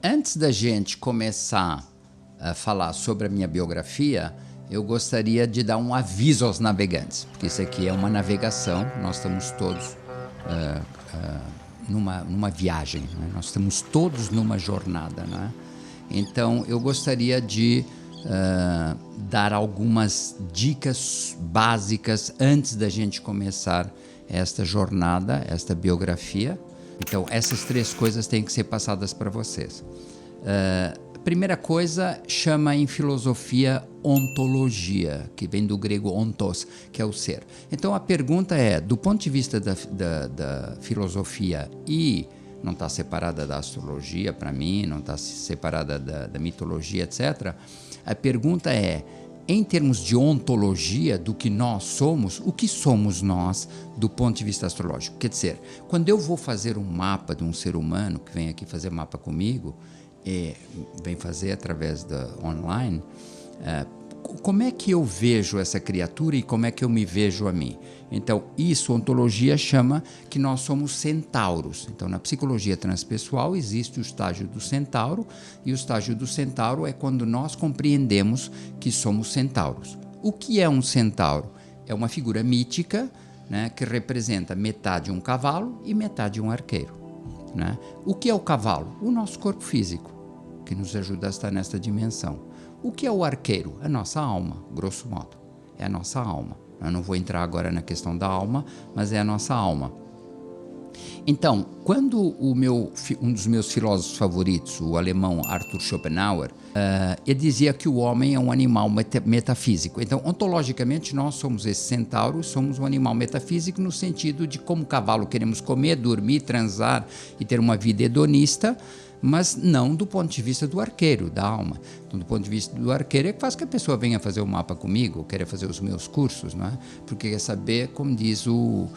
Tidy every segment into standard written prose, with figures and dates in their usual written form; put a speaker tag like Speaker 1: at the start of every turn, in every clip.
Speaker 1: Antes da gente começar a falar sobre a minha biografia, eu gostaria de dar um aviso aos navegantes, porque isso aqui é uma navegação, nós estamos todos numa viagem, né? Nós estamos todos numa jornada, né? Então, eu gostaria de dar algumas dicas básicas antes da gente começar esta jornada, esta biografia. Então, essas três coisas têm que ser passadas para vocês. A primeira coisa chama em filosofia ontologia, que vem do grego ontos, que é o ser. Então, a pergunta é, do ponto de vista da filosofia e não está separada da astrologia, para mim, não está separada da mitologia, etc. A pergunta é, em termos de ontologia do que nós somos, o que somos nós do ponto de vista astrológico? Quer dizer, quando eu vou fazer um mapa de um ser humano, que vem aqui fazer mapa comigo, vem fazer através da online, como é que eu vejo essa criatura e como é que eu me vejo a mim? Então, isso, ontologia chama que nós somos centauros. Então, na psicologia transpessoal existe o estágio do centauro, e o estágio do centauro é quando nós compreendemos que somos centauros. O que é um centauro? É uma figura mítica, né, que representa metade um cavalo e metade um arqueiro, né? O que é o cavalo? O nosso corpo físico, que nos ajuda a estar nesta dimensão. O que é o arqueiro? A nossa alma, grosso modo. É a nossa alma. Eu não vou entrar agora na questão da alma, mas é a nossa alma. Então, quando um dos meus filósofos favoritos, o alemão Arthur Schopenhauer, ele dizia que o homem é um animal metafísico. Então, ontologicamente, nós somos esse centauro, somos um animal metafísico no sentido de como cavalo queremos comer, dormir, transar e ter uma vida hedonista, mas não do ponto de vista do arqueiro, da alma. Então, do ponto de vista do arqueiro é que faz que a pessoa venha fazer o mapa comigo, queira fazer os meus cursos, não é? Porque quer saber, como diz o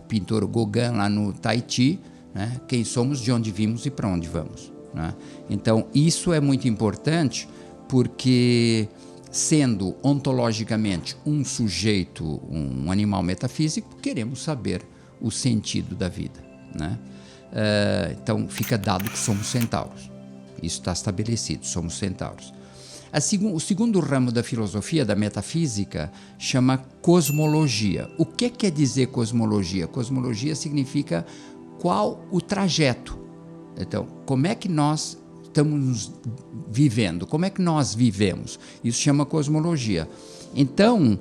Speaker 1: pintor Gauguin lá no Tahiti, né? Quem somos, de onde vimos e para onde vamos, né? Então, isso é muito importante porque, sendo ontologicamente um sujeito, um animal metafísico, queremos saber o sentido da vida, né? Então, fica dado que somos centauros. Isso está estabelecido, somos centauros. O segundo ramo da filosofia, da metafísica, chama cosmologia. O que quer dizer cosmologia? Cosmologia significa qual o trajeto. Então, como é que nós estamos vivendo? Como é que nós vivemos? Isso chama cosmologia. Então,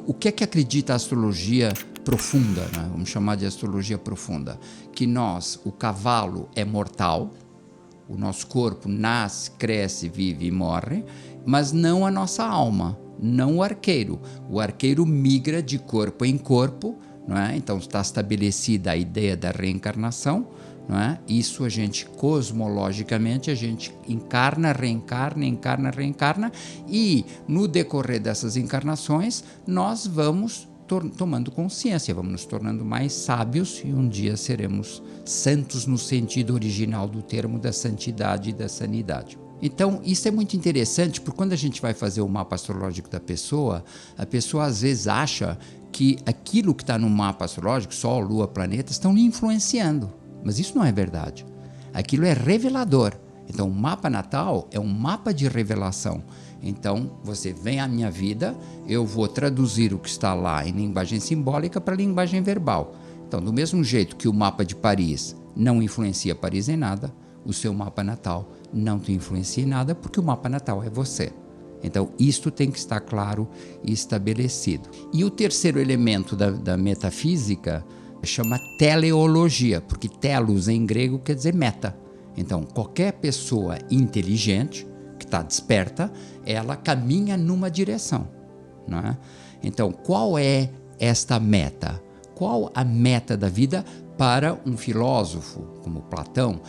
Speaker 1: o que acredita a astrologia profunda, né? Vamos chamar de astrologia profunda, que o cavalo é mortal, o nosso corpo nasce, cresce, vive e morre, mas não a nossa alma, não o arqueiro. O arqueiro migra de corpo em corpo, não é? Então está estabelecida a ideia da reencarnação, não é? Isso a gente, cosmologicamente, a gente encarna, reencarna, e no decorrer dessas encarnações nós vamos tomando consciência, vamos nos tornando mais sábios e um dia seremos santos no sentido original do termo da santidade e da sanidade. Então, isso é muito interessante, porque quando a gente vai fazer o mapa astrológico da pessoa, a pessoa às vezes acha que aquilo que está no mapa astrológico, Sol, Lua, planetas, estão lhe influenciando, mas isso não é verdade. Aquilo é revelador. Então, o mapa natal é um mapa de revelação. Então, você vem à minha vida, eu vou traduzir o que está lá em linguagem simbólica para linguagem verbal. Então, do mesmo jeito que o mapa de Paris não influencia Paris em nada, o seu mapa natal não te influencia em nada, porque o mapa natal é você. Então, isto tem que estar claro e estabelecido. E o terceiro elemento da metafísica chama teleologia, porque telos em grego quer dizer meta. Então, qualquer pessoa inteligente, que está desperta, ela caminha numa direção, não é? Então, qual é esta meta? Qual a meta da vida para um filósofo como Platão,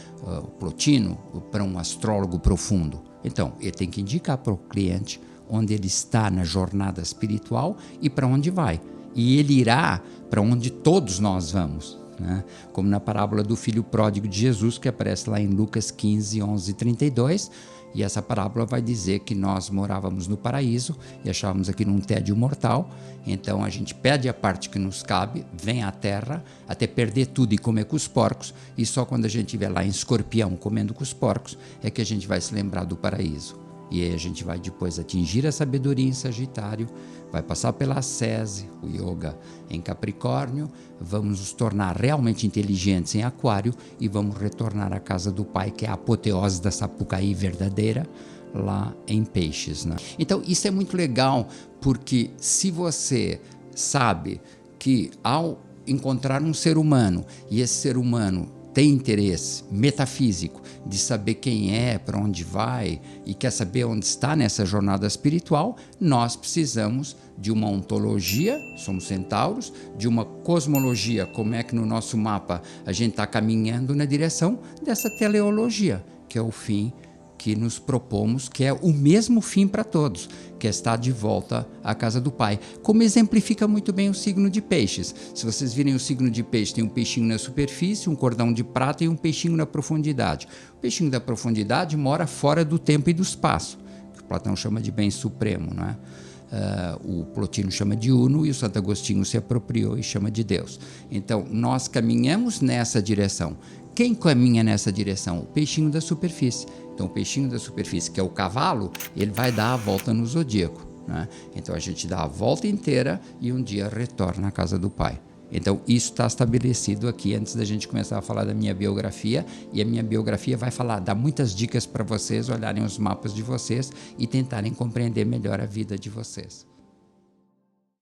Speaker 1: Plotino, para um astrólogo profundo? Então, ele tem que indicar para o cliente onde ele está na jornada espiritual e para onde vai. E ele irá para onde todos nós vamos, né? Como na parábola do filho pródigo de Jesus, que aparece lá em Lucas 15, 11 e 32. E essa parábola vai dizer que nós morávamos no paraíso e achávamos aqui num tédio mortal. Então a gente perde a parte que nos cabe, vem à terra, até perder tudo e comer com os porcos. E só quando a gente estiver lá em Escorpião comendo com os porcos é que a gente vai se lembrar do paraíso. E aí a gente vai depois atingir a sabedoria em Sagitário, vai passar pela ascese, o yoga em Capricórnio, vamos nos tornar realmente inteligentes em Aquário e vamos retornar à casa do Pai, que é a apoteose da Sapucaí verdadeira, lá em Peixes, né? Então isso é muito legal, porque se você sabe que ao encontrar um ser humano e esse ser humano tem interesse metafísico de saber quem é, para onde vai e quer saber onde está nessa jornada espiritual, nós precisamos de uma ontologia, somos centauros, de uma cosmologia, como é que no nosso mapa a gente está caminhando na direção dessa teleologia, que é o fim que nos propomos, que é o mesmo fim para todos, que é estar de volta à casa do Pai. Como exemplifica muito bem o signo de Peixes. Se vocês virem o signo de Peixe, tem um peixinho na superfície, um cordão de prata e um peixinho na profundidade. O peixinho da profundidade mora fora do tempo e do espaço, que Platão chama de bem supremo, não é? O Plotino chama de Uno e o Santo Agostinho se apropriou e chama de Deus. Então, nós caminhamos nessa direção. Quem caminha nessa direção? O peixinho da superfície. Então, o peixinho da superfície, que é o cavalo, ele vai dar a volta no zodíaco, né? Então, a gente dá a volta inteira e um dia retorna à casa do Pai. Então, isso está estabelecido aqui antes da gente começar a falar da minha biografia. E a minha biografia vai dar muitas dicas para vocês olharem os mapas de vocês e tentarem compreender melhor a vida de vocês.